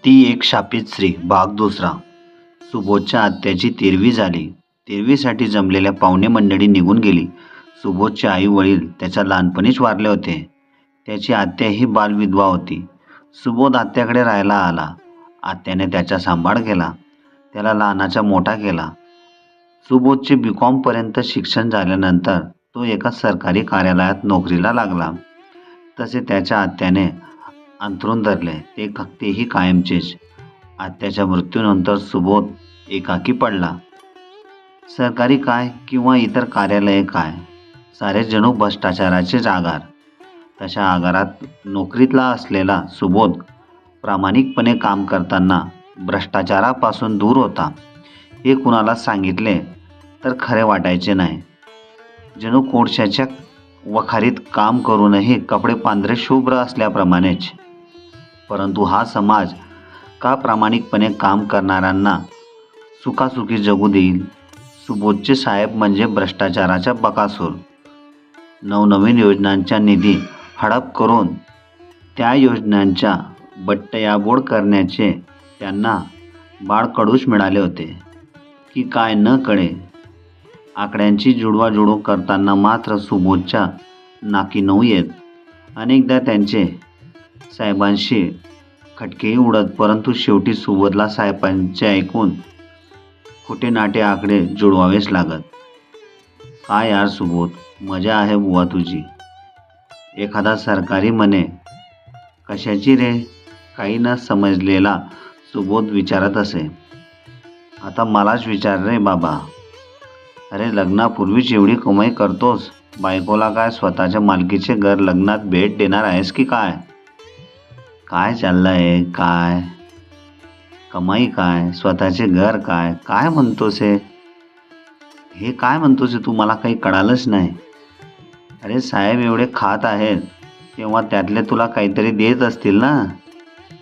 ती एक शापित स्त्री भाग दुसरा. सुबोधच्या आत्याची तेरवी झाली. तेरवीसाठी जमलेल्या पाहुणे मंडळी निघून गेली. सुबोधचे आई वडील त्याच्या लहानपणीच वारले होते. त्याची आत्या ही बालविधवा होती. सुबोध आत्याकडे राहायला आला. आत्याने त्याचा सांभाळ केला. त्याला लहानाचा मोठा केला. सुबोधचे BCom पर्यंत शिक्षण झाल्यानंतर तो एका सरकारी कार्यालयात नोकरीला लागला. तसे त्याच्या आत्याने अंथरूण धरले, तेही कायमचेच. आत्याच्या मृत्यूनंतर सुबोध एकाकी पडला. सरकारी काय किंवा इतर कार्यालये काय, सारे जणू भ्रष्टाचाराचेच आगार. तशा आगारात नोकरीतला असलेला सुबोध प्रामाणिकपणे काम करताना भ्रष्टाचारापासून दूर होता. हे कुणाला सांगितले तर खरे वाटायचे नाही. जणू कोळशाच्या वखारीत काम करूनही कपडे पांढरे शुभ्र असल्याप्रमाणेच. परंतु हा समाज का प्रामाणिकपणे काम करणाऱ्यांना सुखासुखी जगू देईल? सुबोधचे साहेब म्हणजे भ्रष्टाचाराचा बकासूर. नवनवीन योजनांचा निधी हडप करून त्या योजनांच्या बट्ट्याबोळ करण्याचे त्यांना बाळकडूच मिळाले होते की काय न कळे. आकड्यांची जुळवाजुळव करताना मात्र सुबोधच्या नाकी नऊ येत. अनेकदा त्यांचे साहेबांशी खटकेही उडत, परंतु शेवटी सुबोधला साहेबांचे ऐकून खोटे नाटे आकडे जुळवावेच लागत. काय यार सुबोध, मजा आहे बुवा तुझी. एखादा सरकारी म्हणे. कशाची रे? काही न समजलेला सुबोध विचारत असे. आता मलाच विचार रे बाबा. अरे लग्नापूर्वीच एवढी कमाई करतोस, बायकोला काय स्वतःच्या मालकीचे घर लग्नात भेट देणार आहेस की काय? काय चाललंय? काय कमाई, काय स्वतःचे घर, काय काय म्हणतोस? हे काय म्हणतोस तू? मला काही कळालंच नाही. अरे साहेब एवढे खात आहेत तेव्हा त्यातले तुला काहीतरी देत असतील ना,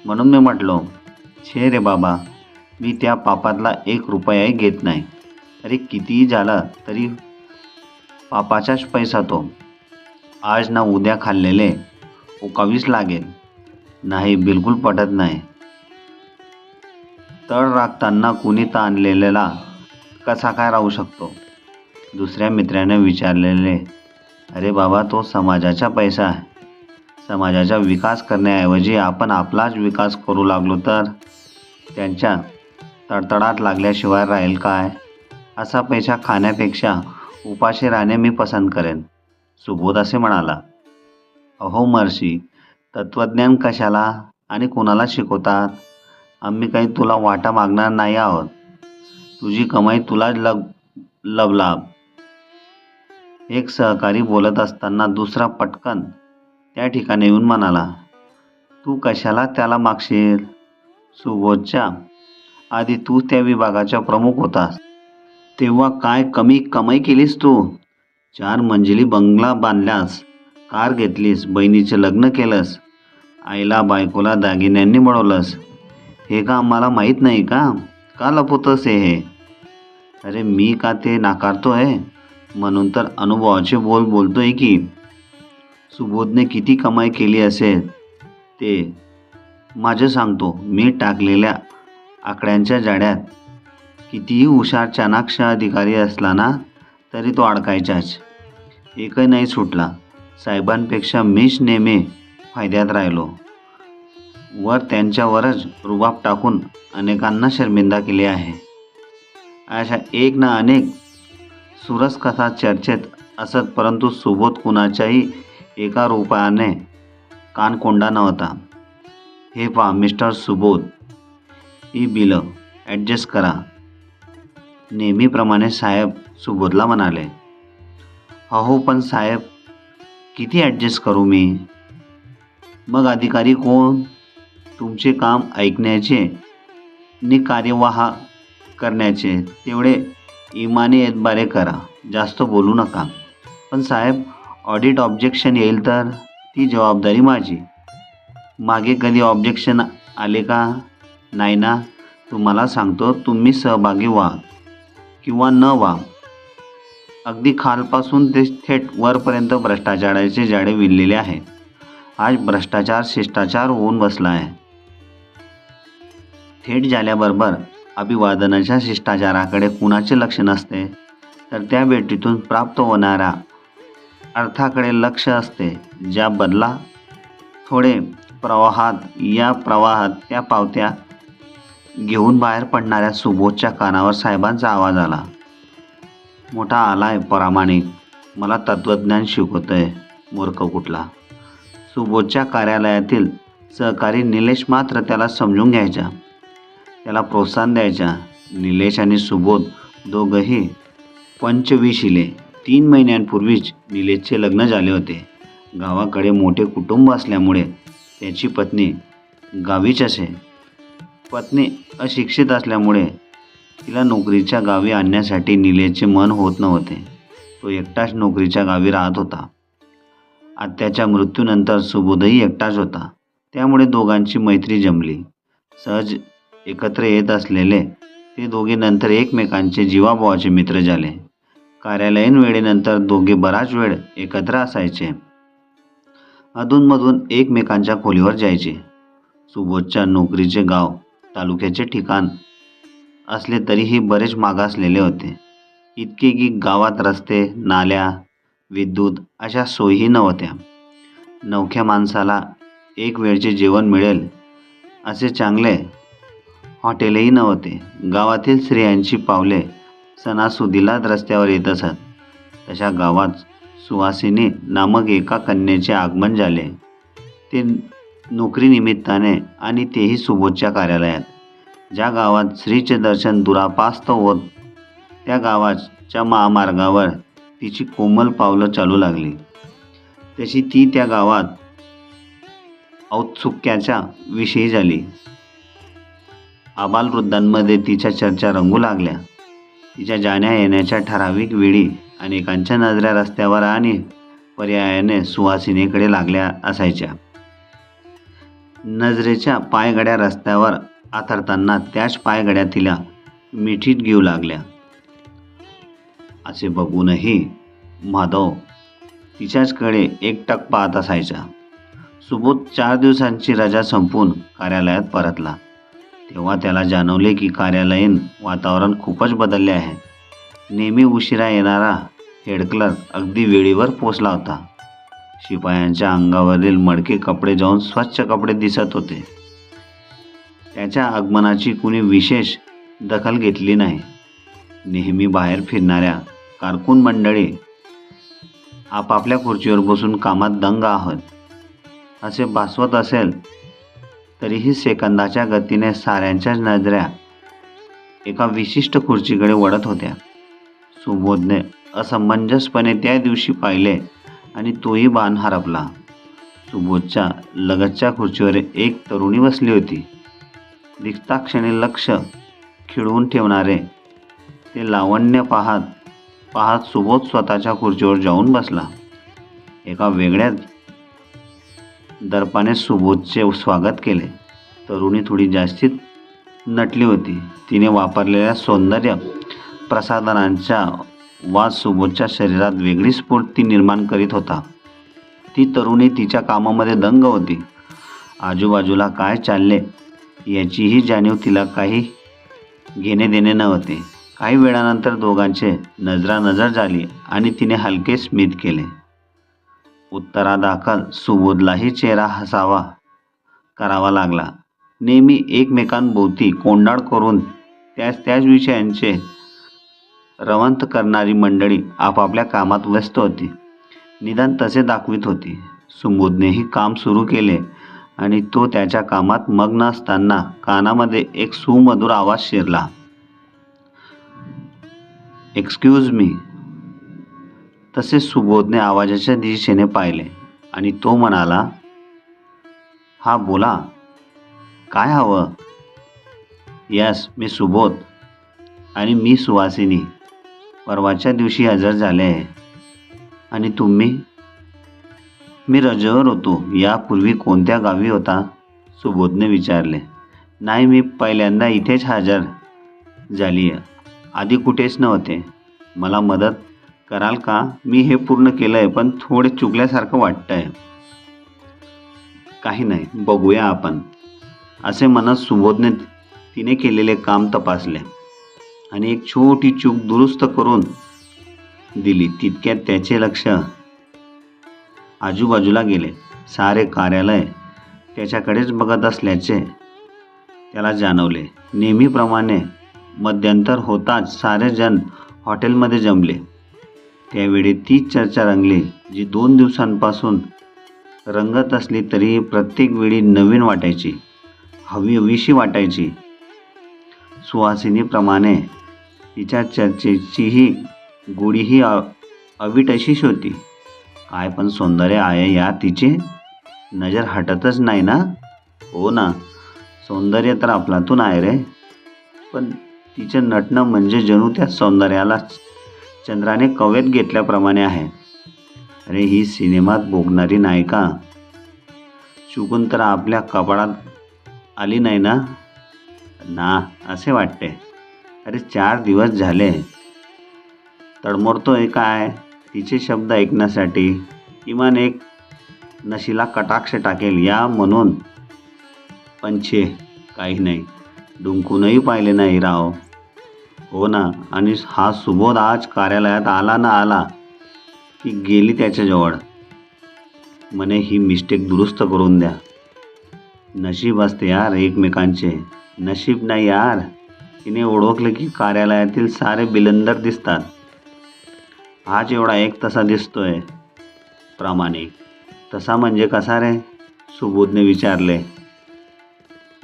म्हणून मी म्हटलो. छे रे बाबा, मी त्या पापातला 1 रुपयाही घेत नाही. अरे कितीही झालं तरी पापाचाच पैसा तो. आज ना उद्या खाल्लेले उकावीच लागेल. नाही, बिलकुल पटत नाही. तळ राखताना कुणी ताणलेला कसा काय राहू शकतो? दुसऱ्या मित्राने विचारलेले. अरे बाबा, तो समाजाचा पैसा आहे. समाजाचा विकास करण्याऐवजी आपण आपलाच विकास करू लागलो तर त्यांच्या तडतडात लागल्याशिवाय राहील काय? असा पैसा खाण्यापेक्षा उपाशी राहणे मी पसंत करेन, सुबोध असे म्हणाला. अहो मर्सी, तत्त्वज्ञान कशाला आणि कुणाला शिकवतात? आम्ही काही तुला वाटा मागणार नाही आहोत. तुझी कमाई तुलाच लबलाभ. एक सहकारी बोलत असताना दुसरा पटकन त्या ठिकाणी येऊन म्हणाला. तू कशाला त्याला मागशील? सुबोधच्या आधी तू त्या विभागाचा प्रमुख होतास तेव्हा काय कमी कमाई केलीस तू? 4 मंजिली बंगला बांधलास, कार घेतलीस, बहिणीचे लग्न केलंस, आईला बायकोला दागिन्यांनी मिळवलंस. हे का आम्हाला माहीत नाही का? का लपवतोस हे? अरे मी का ते नाकारतोय? म्हणून तर अनुभवाचे बोल बोलतोय की. सुबोधने किती कमाई केली असेल ते माझं सांगतो. मी टाकलेल्या आकड्यांच्या जाळ्यात कितीही हुशार चाणाक्ष अधिकारी असला ना तरी तो अडकायचाच. एकही नाही सुटला. साहेबांपेक्षा मीच नेहमी फायद्यात राहिलो. वर त्यांच्यावरच रुबाब टाकून अनेकांना शर्मिंदा केले आहे. अशा एक ना अनेक सुरस कथा चर्चेत असत, परंतु सुबोध कुणाच्याही एका रुपयाने कानकोंडा नव्हता. हे पहा मिस्टर सुबोध, ही बिलं ॲडजस्ट करा. नेहमीप्रमाणे साहेब सुबोधला म्हणाले. अहो पण साहेब, किती ॲडजस्ट करू मी? मग अधिकारी कोण? तुमचे काम ऐकण्याचे नि कार्यवाह करण्याचे. तेवढे इमाने एतबारे करा, जास्त बोलू नका. पण साहेब, ऑडिट ऑब्जेक्शन येईल तर ती जबाबदारी माझी. मागे कधी ऑब्जेक्शन आले का? नाही ना. तुम्हाला सांगतो, तुम्ही सहभागी व्हा किंवा न व्हा, अगदी खालपासून ते थेट वरपर्यंत भ्रष्टाचाराचे जाळे विणलेले आहे. आज भ्रष्टाचार शिष्टाचार होऊन बसला आहे. थेट झाल्याबरोबर अभिवादनाच्या शिष्टाचाराकडे कुणाचे लक्ष नसते, तर त्या भेटीतून प्राप्त होणाऱ्या अर्थाकडे लक्ष असते. ज्या बदला थोडे प्रवाहात या प्रवाहात त्या पावत्या घेऊन बाहेर पडणाऱ्या सुबोधच्या कानावर साहेबांचा आवाज आला. मोठा आलाय प्रामाणिक, मला तत्त्वज्ञान शिकवतोय, मूर्ख कुठला. सुबोधच्या कार्यालयातील सहकारी निलेश मात्र त्याला समजून घ्यायचा, त्याला प्रोत्साहन द्यायचा. निलेश आणि सुबोध दोघंही पंचविशीले. 3 महिन्यांपूर्वीच निलेशचे लग्न झाले होते. गावाकडे मोठे कुटुंब असल्यामुळे त्याची पत्नी गावीच असे. पत्नी अशिक्षित असल्यामुळे तिला नोकरीच्या गावी आणण्यासाठी निलेशचे मन होत नव्हते. तो एकटाच नोकरीच्या गावी राहत होता. आत्याच्या मृत्यूनंतर सुबोधही एकटाच होता. त्यामुळे दोघांची मैत्री जमली. सहज एकत्र येत असलेले ते दोघे नंतर एकमेकांचे जीवाभावाचे मित्र झाले. कार्यालयीन वेळेनंतर दोघे बराच वेळ एकत्र असायचे. अधूनमधून एकमेकांच्या खोलीवर जायचे. सुबोधच्या नोकरीचे गाव तालुक्याचे ठिकाण असले तरीही बरेच मागासलेले होते. इतके की गावात रस्ते, नाल्या, विद्युत अशा सोयीही नव्हत्या. नवख्या माणसाला एक वेळचे जेवण मिळेल असे चांगले हॉटेलही नव्हते. गावातील स्त्रियांची पावले सणासुदीला रस्त्यावर येत असत. तशा गावात सुहासिनी नामक एका कन्येचे आगमन झाले. ते नोकरीनिमित्ताने आणि तेही सुबोधच्या कार्यालयात. ज्या गावात स्त्रीचे दर्शन दुरापास्त होत त्या गावाच्या महामार्गावर तिची कोमल पावलं चालू लागली. तशी ती त्या गावात औत्सुक्याच्या विषयी झाली. आबालवृद्धांमध्ये तिच्या चर्चा रंगू लागल्या. तिच्या जाण्या येण्याच्या ठराविक वेळी अनेकांच्या नजरा रस्त्यावर आणि पर्यायाने सुहासिनीकडे लागल्या असायच्या. नजरेच्या पायघड्या रस्त्यावर आथरताना त्याच पायघड्या तिला मिठीत घेऊ लागल्या. असे बघूनही माधव तिच्याचकडे एकटक पाहत असायचा. सुबोध 4 दिवसांची रजा संपवून कार्यालयात परतला. तेव्हा त्याला जाणवले की कार्यालयीन वातावरण खूपच बदलले आहे. नेहमी उशिरा येणारा हेड क्लर्क अगदी वेळेवर पोचला होता. शिपायांच्या अंगावरील मडके कपडे जाऊन स्वच्छ कपडे दिसत होते. त्याच्या आगमनाची कुणी विशेष दखल घेतली नाही. नेहमी बाहेर फिरणाऱ्या कारकून मंडळी आपापल्या खुर्चीवर बसून कामात दंग आहोत असे भासवत असेल तरीही सेकंदाच्या गतीने साऱ्यांच्याच नजरा एका विशिष्ट खुर्चीकडे वळत होत्या. सुबोधने असमंजसपणे त्या दिवशी पाहिले आणि तोही बाण हरपला. सुबोधच्या लगतच्या खुर्चीवर एक तरुणी बसली होती. दिसताक्षणी लक्ष खिळवून ठेवणारे ते लावण्य पाहत सुबोध स्वतःच्या खुर्चीवर जाऊन बसला. एका वेगळ्याच दर्पाने सुबोधचे स्वागत केले. तरुणी थोडी जास्तीच नटली होती. तिने वापरलेल्या सौंदर्य प्रसाधनांचा वास सुबोधच्या शरीरात वेगळी स्फूर्ती निर्माण करीत होता. ती तरुणी तिच्या कामामध्ये दंग होती. आजूबाजूला काय चालले याचीही जाणीव तिला काही घेणे देणे नव्हते. काही वेळानंतर दोघांचे नजरानजर झाली आणि तिने हलके स्मित केले. उत्तरादाखल सुबोधलाही चेहरा हसावा करावा लागला. नेहमी एकमेकांभोवती कोंडाळ करून त्याच विषयांचे रवंथ करणारी मंडळी आपापल्या कामात व्यस्त होती. निदान तसे दाखवित होती. सुबोधनेही काम सुरू केले आणि तो त्याच्या कामात मग्न असताना कानामध्ये एक सुमधुर आवाज शिरला. Excuse me. तसे सुबोधने आवाजाच्या दिशेने पाहिले आणि तो म्हणाला, हा बोला, काय हवं? यस, मी सुबोध आणि मी सुहासिनी परवाच्या दिवशी हजर झाले आहे. आणि तुम्ही? मी रजेवर होतो. यापूर्वी कोणत्या गावी होता? सुबोधने विचारले. नाही, मी पहिल्यांदा इथेच हजर झाली आहे. आधी कुठेच नव्हते. मला मदत कराल का? मी हे पूर्ण केलं आहे पण थोडे चुकल्यासारखं वाटतंय. काही नाही, बघूया आपण. असे म्हणत सुबोधने तिने केलेले काम तपासले आणि एक छोटी चूक दुरुस्त करून दिली. तितक्यात त्याचे लक्ष आजूबाजूला गेले. सारे कार्यालय त्याच्याकडेच बघत असल्याचे त्याला जाणवले. नेहमीप्रमाणे मध्यंतर होताच सारे जण हॉटेलमध्ये जमले. त्यावेळी तीच चर्चा रंगली जी 2 दिवसांपासून रंगत असली तरी प्रत्येक वेळी नवीन वाटायची, हवीशी वाटायची. सुहासिनीप्रमाणे तिच्या चर्चेचीही गोडीही अवीट अशीच होती. काय पण सौंदर्य आहे या तिचे, नजर हटतच नाही ना. हो ना, सौंदर्य तर अफलातून आहे रे, पण तिचं नटणं म्हणजे जणू त्या सौंदर्याला चंद्राने कवेत घेतल्याप्रमाणे आहे. अरे ही सिनेमात बोगणारी नायिका चुकून तर आपल्या कपाळात आली नाही ना ना असे वाटते. अरे 4 दिवस झाले तडमरतोय काय तिचे शब्द ऐकण्यासाठी. किमान एक नशीला कटाक्ष टाकेल या म्हणून. पण छे, काही नाही, डुंकूनही पाहिले नाही राव. हो ना, आणि हा सुबोध आज कार्यालयात आला की गेली त्याच्याजवळ. म्हणे ही मिस्टेक दुरुस्त करून द्या. नशीब असते यार एकमेकांचे. नशीब नाही यार, तिने ओळखलं की कार्यालयातील सारे बिलंदर दिसतात. हाच एवढा एक तसा दिसतोय प्रामाणिक. तसा म्हणजे कसा रे, सुबोधने विचारले.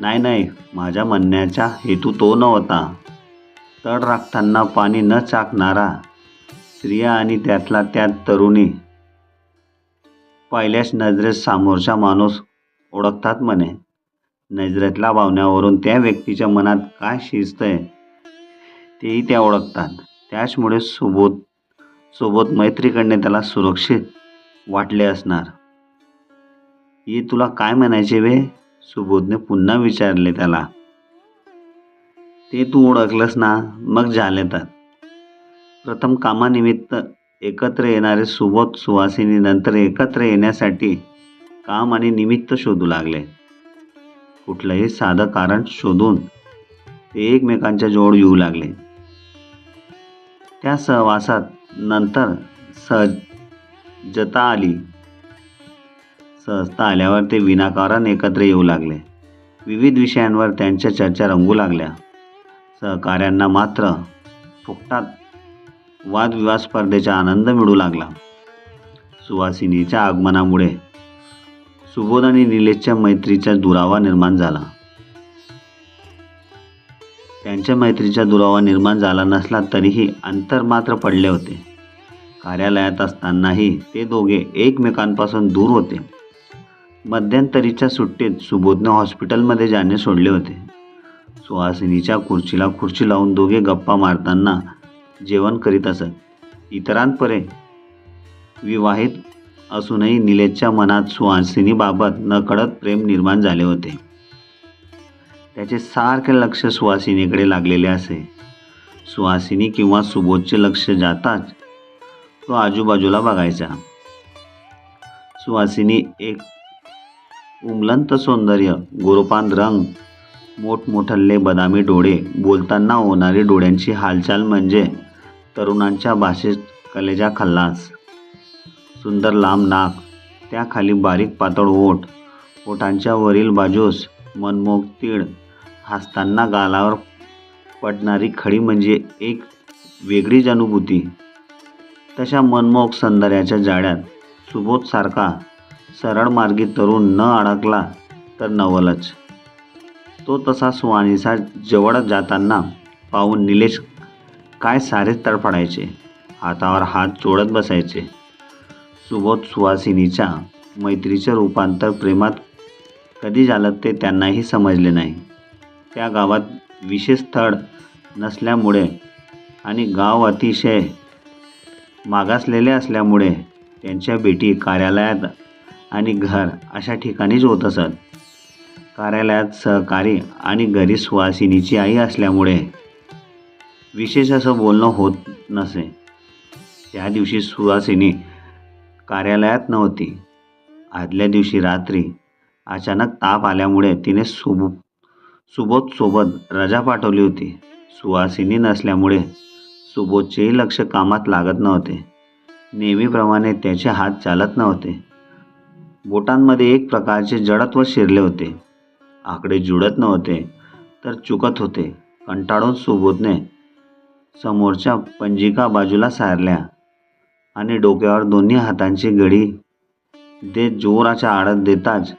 नाही, माझ्या म्हणण्याचा हेतू तो नव्हता. तड राखताना पाणी न चाकणारा स्त्रिया आणि त्यातला त्यात तरुणी पहिल्याच नजरेत समोरचा माणूस ओळखतात म्हणे. नजरेतल्या भावनेवरून त्या व्यक्तीच्या मनात काय शिजतंय तेही त्या ओळखतात. त्याचमुळे सोबत मैत्रीकडने त्याला सुरक्षित वाटले असणार. ये तुला काय म्हणायचे वे, सुबोधने पुन्हा विचारले त्याला. ते तू ओळखलंस ना, मग झाले तर. प्रथम कामानिमित्त एकत्र येणारे सुबोध सुहासिनी नंतर एकत्र येण्यासाठी काम आणि निमित्त शोधू लागले. कुठलंही साधं कारण शोधून ते एकमेकांच्या जवळ येऊ लागले. त्या सहवासात नंतर सहजता आल्यावर ते विनाकारण एकत्र येऊ लागले. विविध विषयांवर त्यांच्या चर्चा रंगू लागल्या. सहकाऱ्यांना मात्र फुकटात वादविवाद स्पर्धेचा आनंद मिळू लागला. सुहासिनीच्या आगमनामुळे सुबोध आणि निलेशच्या मैत्रीचा दुरावा निर्माण झाला. त्यांच्या मैत्रीचा दुरावा निर्माण झाला नसला तरीही अंतर मात्र पडले होते. कार्यालयात असतानाही ते दोघे एकमेकांपासून दूर होते. मध्यंतरीच्या सुट्टीत सुबोधने हॉस्पिटलमध्ये जाणे सोडले होते. सुहासिनीच्या खुर्चीला खुर्ची लावून दोघे गप्पा मारताना जेवण करीत असत. इतरांपरे विवाहित असूनही निलेशच्या मनात सुहासिनीबाबत नकळत प्रेम निर्माण झाले होते. त्याचे सारखे लक्ष सुहासिनीकडे लागलेले असे. सुहासिनी किंवा सुबोधचे लक्ष जाताच तो आजूबाजूला बघायचा. सुहासिनी एक उमलंत सौंदर्य, गोरोपान रंग, मोठमोठल्ले बदामी डोळे, बोलताना होणारी डोळ्यांची हालचाल म्हणजे तरुणांच्या भाषेत कलेजा खल्लास. सुंदर लांब नाक, त्याखाली बारीक पातळ ओठ, ओठांच्या वरील बाजूस मनमोहक तीळ, हसताना गालावर पडणारी खडी म्हणजे एक वेगळीच अनुभूती. तशा मनमोहक सौंदर्याच्या जाळ्यात सुबोधसारखा सरळ मार्गी तरुण न अडकला तर नवलच. तो तसा सुहासिनीच्या जवळ जाताना पाहून निलेश काय सारेच तडफडायचे, हातावर हात जोडत बसायचे. सुबोध सुहासिनीच्या मैत्रीचे रूपांतर प्रेमात कधी झालं ते त्यांनाही समजले नाही. त्या गावात विशेष स्थळ नसल्यामुळे आणि गाव अतिशय मागासलेले असल्यामुळे त्यांच्या भेटी कार्यालयात आणि घर अशा ठिकाणीच होत असत. कार्यालयात सहकारी आणि घरी सुहासिनीची आई असल्यामुळे विशेष असं बोलणं होत नसे. त्या दिवशी सुहासिनी कार्यालयात नव्हती. आदल्या दिवशी रात्री अचानक ताप आल्यामुळे तिने सुबोध सोबत रजा पाठवली होती. सुवासिनी नसल्यामुळे सुबोधचेही लक्ष कामात लागत नव्हते. नेहमीप्रमाणे त्याचे हात चालत नव्हते. बोटांमध्ये एक प्रकारचे जडत्व शिरले होते. आकडे जुळत नव्हते तर चुकत होते. कंटाळून सुबोधने समोरच्या पंजिका बाजूला सारल्या आणि डोक्यावर दोन्ही हातांची घडी देत जोराच्या आडत देताच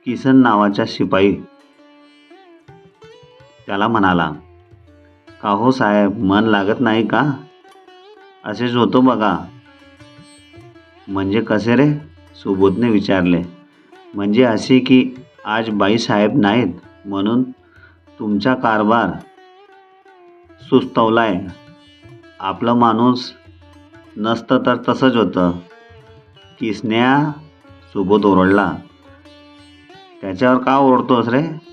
किसन नावाचा शिपाई त्याला म्हणाला, "का हो साहेब, मन लागत नाही का? असेच होतो बघा." "म्हणजे कसे रे?" सुबोधने विचारले. "म्हणजे असे की आज बाईसाहेब नाहीत म्हणून तुमचा कारभार सुस्तवलाय. आपलं माणूस नसतं तर तसंच होतं." "किसन्या," सुबोध ओरडला. "त्याच्यावर का ओरडतोस रे?"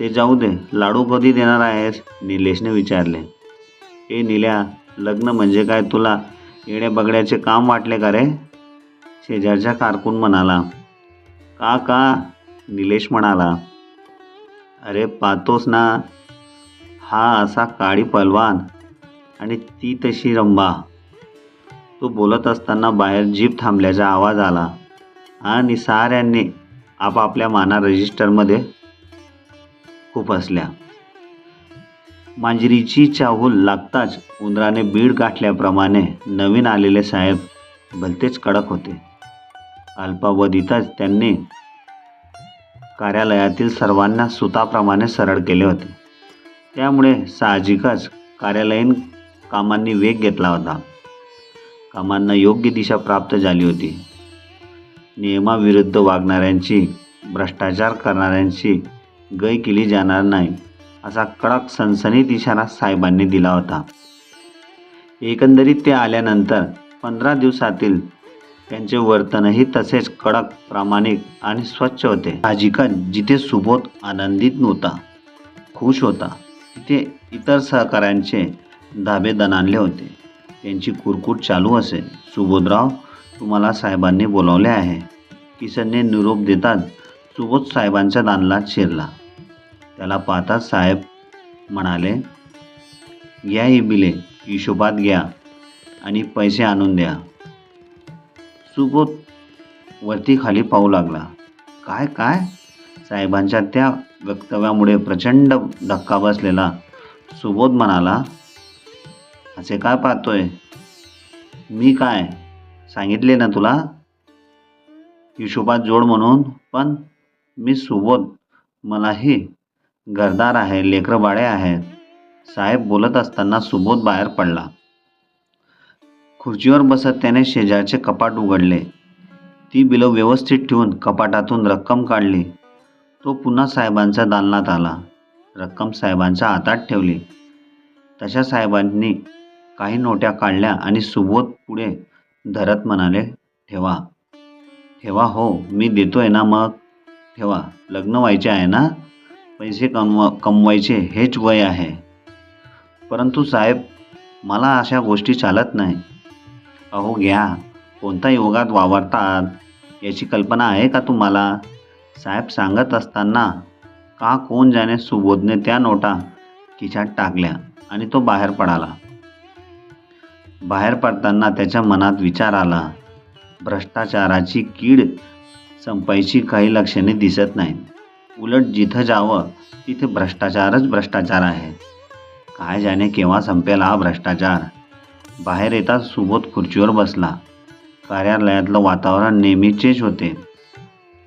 "ते जाऊ दे, लाडू कधी देणार आहेस?" निलेशने विचारले. "ए निल्या, लग्न म्हणजे काय तुला येड्या बगड्याचे काम वाटले का रे?" शेजारचा कारकून म्हणाला. का?" निलेश म्हणाला. "अरे पाहतोस ना, हा असा काळी पलवान आणि ती तशी रंबा." तो बोलत असताना बाहेर जीप थांबल्याचा आवाज आला आणि साऱ्यांनी आपापल्या माना रजिस्टरमध्ये खुपसल्या. मांजरीची चाहूल लागताच उंदराने बीड गाठल्याप्रमाणे नवीन आलेले साहेब भलतेच कडक होते. अल्पावधीतच त्यांनी कार्यालयातील सर्वांना सुताप्रमाणे सरळ केले होते. त्यामुळे साहजिकच कार्यालयीन कामांनी वेग घेतला होता. कामांना योग्य दिशा प्राप्त झाली होती. नियमाविरुद्ध वागणाऱ्यांची, भ्रष्टाचार करणाऱ्यांची गय केली जाणार नाही असा कडक सणसणीत इशारा साहेबांनी दिला होता. एकंदरीत ते आल्यानंतर 15 दिवसातील त्यांचे वर्तनही तसेच कडक, प्रामाणिक आणि स्वच्छ होते. साहजिकच जिथे सुबोध आनंदित नव्हता, खुश होता, तिथे इतर सहकाऱ्यांचे धाबे दणाणले होते. त्यांची कुरकुट चालू असे. "सुबोधराव, तुम्हाला साहेबांनी बोलावले आहे." किसनने निरोप देताच सुबोध साहेबांच्या दालनात शिरला. त्याला पाहताच साहेब म्हणाले, "घ्या ही बिले, हिशोबात घ्या आणि पैसे आणून द्या." सुबोध वरती खाली पाहू लागला. काय?" साहेबांच्या त्या वक्तव्यामुळे प्रचंड धक्का बसलेला सुबोध म्हणाला, "असे काय पाहतोय? मी काय सांगितले ना तुला हिशोबात जोड म्हणून? पण मी सुबोध, मलाही घरदार आहे, लेकरबाळे आहेत." साहेब बोलत असताना सुबोध बाहेर पडला. खुर्चीवर बसत त्याने शेजारचे कपाट उघडले. ती बिलं व्यवस्थित ठेवून कपाटातून रक्कम काढली. तो पुन्हा साहेबांच्या दालनात आला. रक्कम साहेबांच्या हातात ठेवली. तशा साहेबांनी काही नोट्या काढल्या आणि सुबोध पुढे धरत म्हणाले, ठेवा हो, मी देतोय ना, मग ठेवा. लग्न व्हायचे आहे ना, पैसे कमवायचे हेच वय आहे." "परंतु साहेब, मला अशा गोष्टी चालत नाही." "अहो घ्या, कोणत्या युगात वावरतात याची कल्पना आहे का तुम्हाला?" साहेब सांगत असताना का कोण जाणे सुबोधने त्या नोटा खिशात टाकल्या आणि तो बाहेर पडाला. बाहेर पडताना त्याच्या मनात विचार आला, भ्रष्टाचाराची कीड संपायची काही लक्षणे दिसत नाहीत. उलट जिथं जावं तिथे भ्रष्टाचार आहे. काय जाणे केव्हा संपेल हा भ्रष्टाचार. बाहेर येताच सुबोध खुर्चीवर बसला. कार्यालयातलं वातावरण नेहमीचेच होते.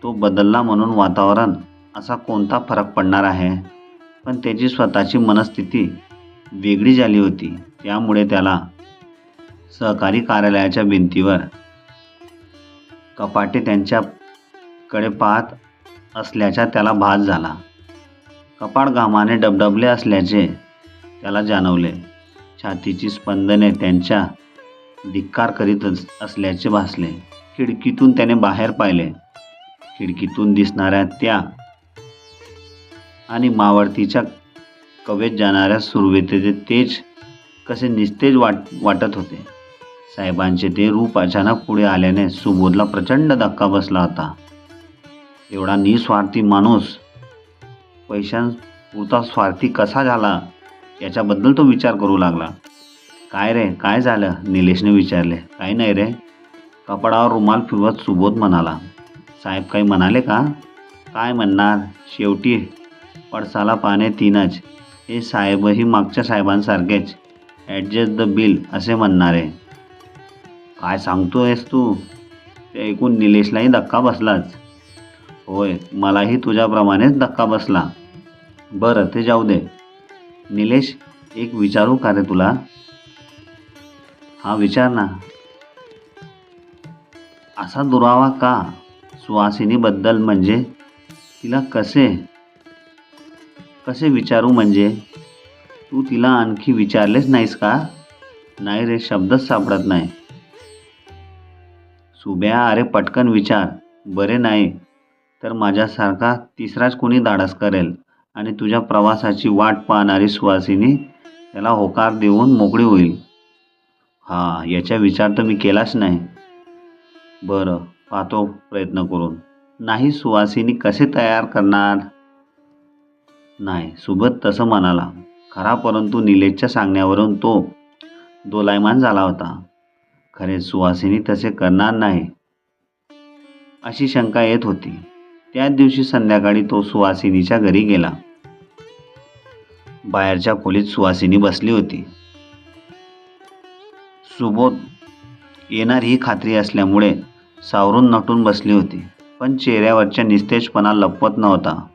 तो बदलला म्हणून वातावरण असा कोणता फरक पडणार आहे? पण त्याची स्वतःची मनस्थिती वेगळी झाली होती. त्यामुळे त्याला सहकारी कार्यालयाच्या भिंतीवर कपाटे त्यांच्याकडे पाहत असल्याचा त्याला भास झाला. कपाट घामाने डबडबले असल्याचे त्याला जाणवले. छातीची स्पंदने त्यांच्या धिक्कार करीत असल्याचे भासले. खिडकीतून त्याने बाहेर पाहिले. खिडकीतून दिसणाऱ्या त्या आणि मावळतीच्या कवेत जाणाऱ्या सुरवेतेचे तेज कसे निस्तेज वाटत होते. साहेबांचे ते रूप अचानक पुढे आल्याने सुबोधला प्रचंड धक्का बसला होता. एवढा निस्वार्थी माणूस पैशांपुरता स्वार्थी कसा झाला याच्याबद्दल तो विचार करू लागला. काय रे, काय झालं? निलेशने विचारले. काही नाही रे. कपाळावर रुमाल फिरवत सुबोध म्हणाला. साहेब काही म्हणाले का? काय म्हणणार, शेवटी पडसाला पाने तीनच. हे साहेबही मागच्या साहेबांसारखेच ॲडजस्ट द बिल असे म्हणणारे. काय सांगतोयस तू? ते ऐकून निलेशलाही धक्का बसलाच. होय, मलाही तुझ्याप्रमाणेच धक्का बसला. बरं, ते जाऊ दे. निलेश, एक विचारू का रे तुला? हा, विचार ना. असा दुरावा का सुहासिनीबद्दल? म्हणजे तिला कसे विचारू? म्हणजे तू तिला आणखी विचारलेच नाहीस का? नाही रे, शब्दच सापडत नाही. सुब्या, अरे पटकन विचार. बरे नाही तर माझ्यासारखा तिसराच कोणी धाडस करेल आणि तुझ्या प्रवासाची वाट पाहणारी सुहासिनी त्याला होकार देऊन मोकळी होईल. हा, याचा विचार तर मी केलाच नाही. बरं, पाहतो प्रयत्न करून. नाही, सुहासिनी कसे तयार करणार? नाही, सुबोध तसं म्हणाला खरा, परंतु निलेशच्या सांगण्यावरून तो दोलायमान झाला होता. खरे सुहासिनी तसे करणार नाही अशी शंका येत होती. त्याच दिवशी संध्याकाळी तो सुहासिनीच्या घरी गेला. बाहेरच्या खोलीत सुहासिनी बसली होती. सुबोध येणार ही खात्री असल्यामुळे सावरून नटून बसली होती, पण चेहऱ्यावरच्या निस्तेजपणा लपवत नव्हता.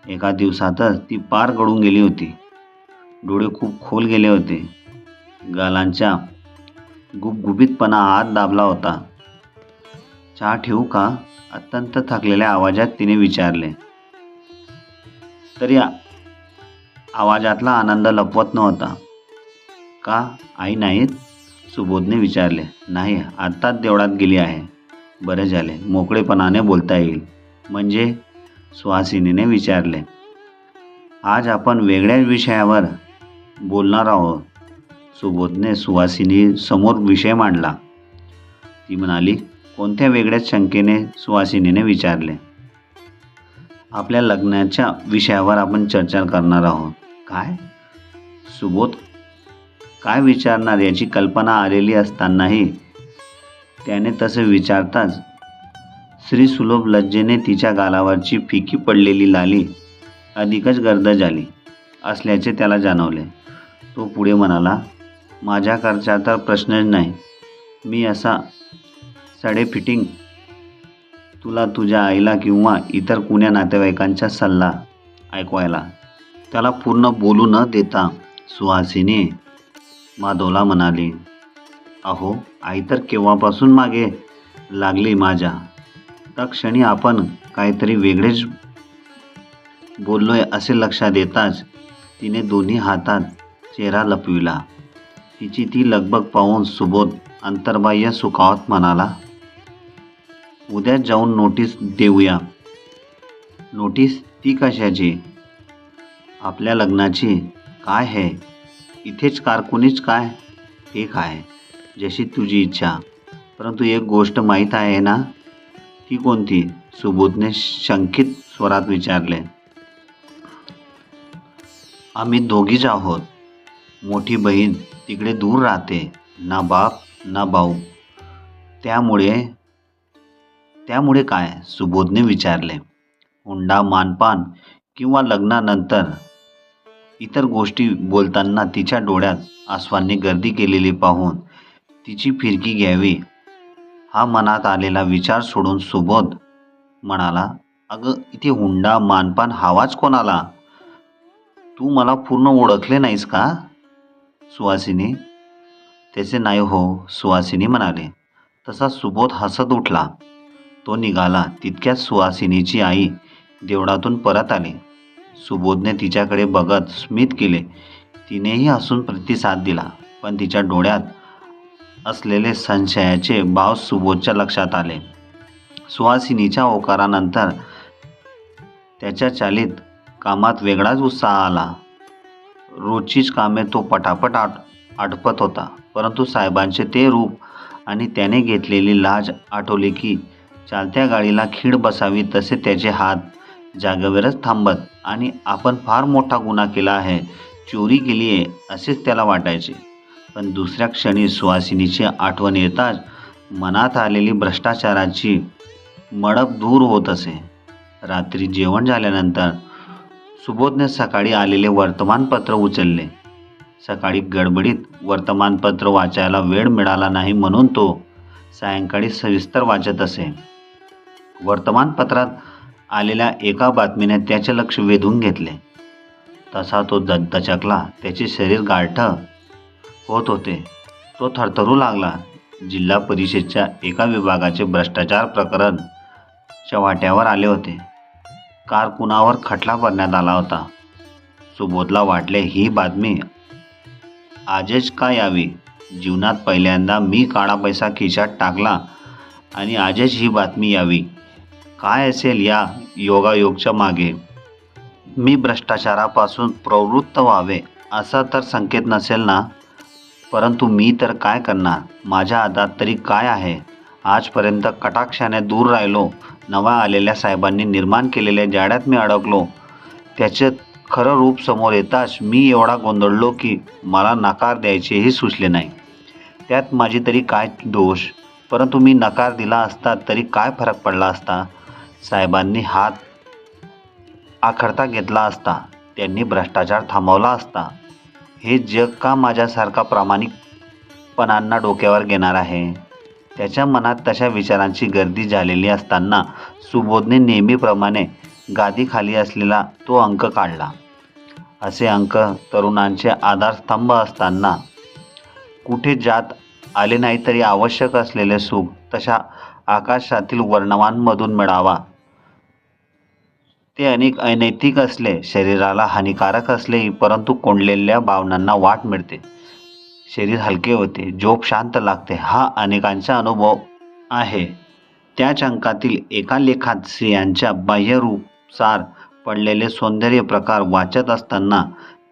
एका दिवसातच ती पार गळून गेली होती. डोळे खूप खोल गेले होते. गालांच्या गुबगुबीतपणा आत दाबला होता. चहा ठेवू का? अत्यंत थकलेल्या आवाजात तिने विचारले. तरी आवाजातला आनंद लपवत नव्हता. का, आई नाहीत? सुबोधने विचारले. नाही, आत्ताच देवळात गेली आहे. बरे झाले, मोकळेपणाने बोलता येईल. म्हणजे? सुहासिनीने विचारले. आज आपण वेगळ्याच विषयावर बोलणार आहोत. सुबोधने सुहासिनी समोर विषय मांडला. ती म्हणाली. कोणत्या वेगळ्याच शंकेने सुहासिनीने विचारले. आपल्या लग्नाच्या विषयावर आपण चर्चा करणार आहोत. काय? सुबोध काय विचारणार याची कल्पना आलेली असतानाही त्याने तसे विचारताच स्त्रीसुलभ लज्जेने तिच्या गालावरची फिकी पडलेली लाली अधिकच गर्द झाली असल्याचे त्याला जाणवले. तो पुढे म्हणाला. माझ्याकडचा तर प्रश्नच नाही. मी असा साडे फिटिंग तुला तुझ्या आईला किंवा इतर कुण्या नातेवाईकांचा सल्ला ऐकवायला. त्याला पूर्ण बोलू न देता सुहासिनी माधवला म्हणाली. अहो, आई तर केव्हापासून मागे लागली माझ्या. तत्क्षणी आपण काहीतरी वेगळेच बोललोय असे लक्षात येताच तिने दोन्ही हातात चेहरा लपविला. तिची ती लगबग पाहून सुबोध अंतर्बाह्य सुखावत म्हणाला. उद्या जाऊन नोटीस देऊया. नोटीस? ती कशाची? आपल्या लग्नाची. काय आहे? इथेच कारकुनीच काय? ठीक आहे, जशी तुझी इच्छा. परंतु एक गोष्ट माहीत आहे ना? ती कोणती? सुबोधने शंकित स्वरात विचारले. आम्ही दोघीच आहोत. मोठी बहीण तिकडे दूर राहते. ना बाप ना भाऊ. त्यामुळे काय? सुबोधने विचारले. हुंडा, मानपान किंवा लग्नानंतर इतर गोष्टी बोलताना तिच्या डोळ्यात आसवांनी गर्दी केलेली पाहून तिची फिरकी घ्यावी हा मनात आलेला विचार सोडून सुबोध म्हणाला. अगं, इथे हुंडा मानपान हवाच कोणाला? तू मला पूर्ण ओळखले नाहीस का सुहासिनी? त्याचे नाही हो, सुहासिनी म्हणाले. तसा सुबोध हसत उठला. तो निघाला. तितक्यात सुहासिनीची आई देवळातून परत आली. सुबोधने तिच्याकडे बघत स्मित केले. तिनेही हसून प्रतिसाद दिला, पण तिच्या डोळ्यात असलेले संशयाचे भाव सुबोधच्या लक्षात आले. सुहासिनीच्या होकारानंतर त्याच्या चालीत कामात वेगळाच उत्साह आला. रोजचीच कामे तो पटापट आटपत होता, परंतु साहेबांचे ते रूप आणि त्याने घेतलेली लाज आठवली की चालत्या गाडीला खीळ बसावी तसे त्याचे हात जागेवरच थांबत आणि आपण फार मोठा गुन्हा केला आहे, चोरी केली आहे असेच त्याला वाटायचे. पण दुसऱ्या क्षणी सुहासिनीची आठवण येताच मनात आलेली भ्रष्टाचाराची मडप दूर होत असे. रात्री जेवण झाल्यानंतर सुबोधने सकाळी आलेले वर्तमानपत्र उचलले. सकाळी गडबडीत वर्तमानपत्र वाचायला वेळ मिळाला नाही म्हणून तो सायंकाळी सविस्तर वाचत असे. वर्तमानपत्रात आलेल्या एका बातमीने त्याचे लक्ष वेधून घेतले. तसा तो दचकला. त्याचे शरीर गारठं होत होते. तो थरथरू लागला. जिल्हा परिषदेच्या एका विभागाचे भ्रष्टाचार प्रकरण चव्हाट्यावर आले होते. कारकुनावर खटला भरण्यात आला होता. सुबोधला वाटले ही बातमी आजच का यावी. जीवनात पहिल्यांदा मी काळा पैसा खिशात टाकला आणि आजच ही बातमी यावी. काय असेल या योगायोगच्या मागे. मी भ्रष्टाचारापासून प्रवृत्त व्हावे असा तर संकेत नसेल ना. परंतु मी तर काय करणार. माझ्या हातात तरी काय आहे. आजपर्यंत कटाक्षाने दूर राहिलो. नवा आलेल्या साहेबांनी निर्माण केलेल्या जाळ्यात मी अडकलो. त्याचे खरं रूप समोर येताच मी एवढा गोंधळलो की मला नकार द्यायचेही सुचले नाही. त्यात माझी तरी काय दोष. परंतु मी नकार दिला असता तरी काय फरक पडला असता. साहेबांनी हात आखडता घेतला असता. त्यांनी भ्रष्टाचार थांबवला असता. हे जग का माझ्यासारखा प्रामाणिकपणांना डोक्यावर घेणार आहे. त्याच्या मनात तशा विचारांची गर्दी झालेली असताना सुबोधने नेहमीप्रमाणे गादीखाली असलेला तो अंक काढला. असे अंक तरुणांचे आधारस्तंभ असताना कुठे जात आले नाही तरी आवश्यक असलेले सुख तशा आकाशातील वर्णमांमधून मिळावा. ते अनैतिक असले, शरीराला हानिकारक असलेही परंतु कोंडलेल्या भावनांना वाट मिळते. शरीर हलके होते, झोप शांत लागते. हा अनेकांचा अनुभव आहे. त्याच अंकातील एका लेखात स्त्रियांच्या बाह्यरूपसार पडलेले सौंदर्य प्रकार वाचत असताना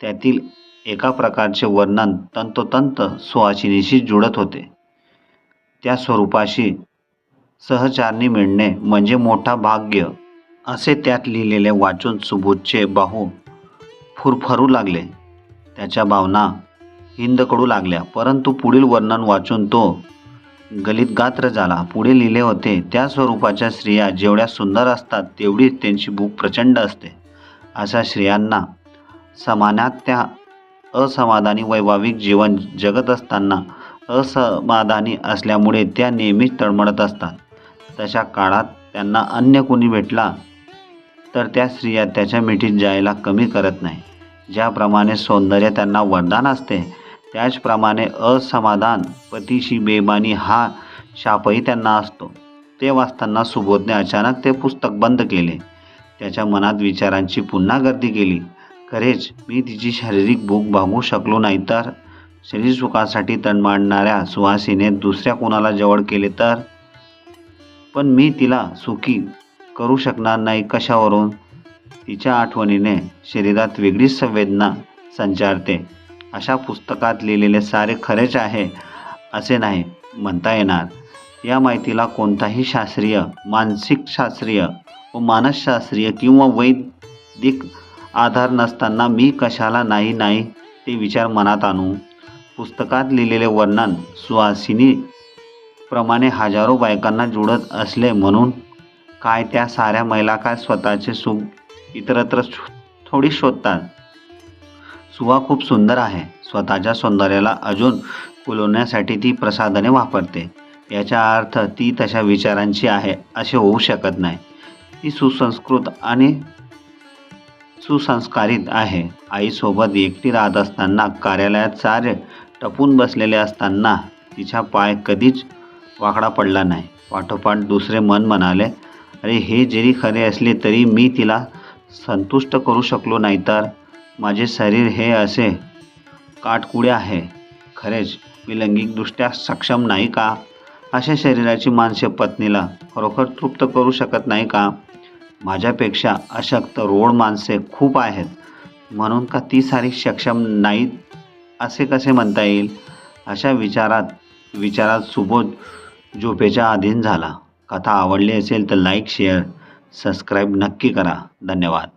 त्यातील एका प्रकारचे वर्णन तंतोतंत सुहासिनीशी जुळत होते. त्या स्वरूपाशी सहचारणी मिळणे म्हणजे मोठा भाग्य असे त्यात लिहिलेले वाचून सुबोधचे बाहू फुरफरू लागले. त्याच्या भावना हिंदकडू लागल्या. परंतु पुढील वर्णन वाचून तो गलितगात्र झाला. पुढे लिहिले होते, त्या स्वरूपाच्या स्त्रिया जेवढ्या सुंदर असतात तेवढीच त्यांची भूक प्रचंड असते. अशा स्त्रियांना समानात त्या असमाधानी वैवाहिक जीवन जगत असताना असमाधानी असल्यामुळे त्या नेहमीच तळमळत असतात. तशा काळात त्यांना अन्य कोणी भेटला तर त्या स्त्रिया त्याच्या मिठीत जायला कमी करत नाही. ज्याप्रमाणे सौंदर्य त्यांना वरदान असते त्याचप्रमाणे असमाधान, पतीशी बेईमानी हा शापही त्यांना असतो. ते वाचताना सुबोधने अचानक ते पुस्तक बंद केले. त्याच्या मनात विचारांची पुन्हा गर्दी केली. खरेच मी तिची शारीरिक भूक भागवू शकलो नाही तर. शरीर सुखासाठी तडमडणाऱ्या सुहासिने दुसऱ्या कोणाला जवळ केले तर. पण मी तिला सुखी करू शकणार नाही कशावरून. तिच्या आठवणीने शरीरात वेगळीच संवेदना संचारते. अशा पुस्तकात लिहिलेले सारे खरेच आहे असे नाही म्हणता येणार. या माहितीला कोणताही शास्त्रीय, मानसिकशास्त्रीय व मानसशास्त्रीय किंवा वैदिक आधार नसताना मी कशाला नाही ते विचार मनात आणू. पुस्तकात लिहिलेले वर्णन सुहासिनी प्रमाणे हजारो बायकांना जुळत असले म्हणून काय त्या साऱ्या महिला काय स्वतःचे सुख इतरत्र थोडी शोधतात. सुहा खूप सुंदर आहे. स्वतःच्या सौंदर्याला अजून फुलवण्यासाठी ती प्रसाधने वापरते. याचा अर्थ ती तशा विचारांची आहे असे होऊ शकत नाही. ती सुसंस्कृत आणि सुसंस्कारित आहे. आईसोबत एकटी राहत असताना, कार्यालयात सारे टपून बसलेले असताना तिचा पाय कधीच वाकडा पडला नाही. पाठोपाठ दुसरे मन म्हणाले, अरे हे जरी खरे असले तरी मी तिला संतुष्ट करू शकलो नाही तर. माझे शरीर हे असे काटकुळे आहे. खरेच मी लैंगिकदृष्ट्या सक्षम नाही का. अशा शरीराची माणसे पत्नीला खरोखर तृप्त करू शकत नाही का. माझ्यापेक्षा अशक्त रोड माणसे खूप आहेत म्हणून का ती सारी सक्षम नाहीत असे कसे म्हणता येईल. अशा विचारात सुबोध झोपेच्या अधीन झाला. कथा आवडली असेल तर लाईक, शेअर, सबस्क्राईब नक्की करा. धन्यवाद.